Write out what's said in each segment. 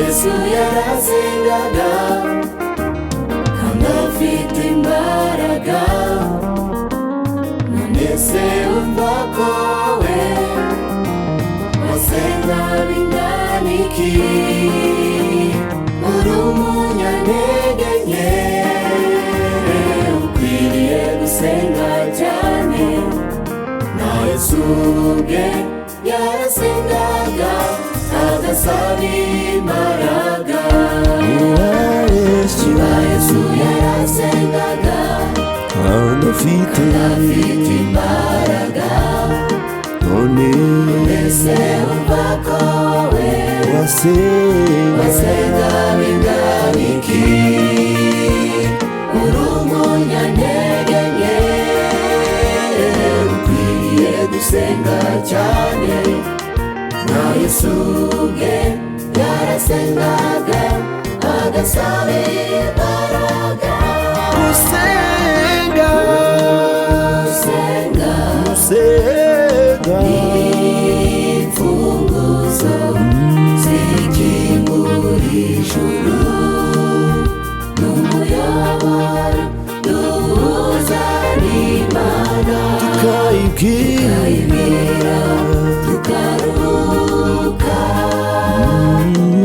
Yesu yarasengaga kandi afite imbaraga. None se umva ko we wasenga bingana iki? Uri umunyantege nke, ukwiriye gusenga cyane. Na Yesu ubwe yarasengaga agasaba imbaraga. Yesu yarasengaga kandi afite imbaraga. none se umva ko we wasenga bingana iki? Uri umunyantege nke, ukwiriye gusenga cyane. Na Yesu ubwe yarasengaga agasaba imbaraga. gusenga imfunguzo zikingura ijuru, n'umuyoboro duhuza n'Imana. Tukayibwira tukaruhuka,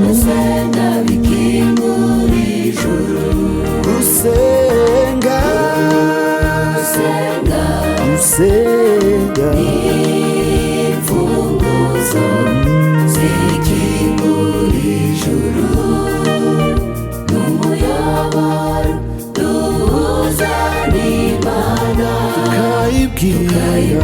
gusenga bikingura ijuru. gusenga imfunguzo zikingura ijuru, n'umuyoboro duhuza n'Imana. tukayibwira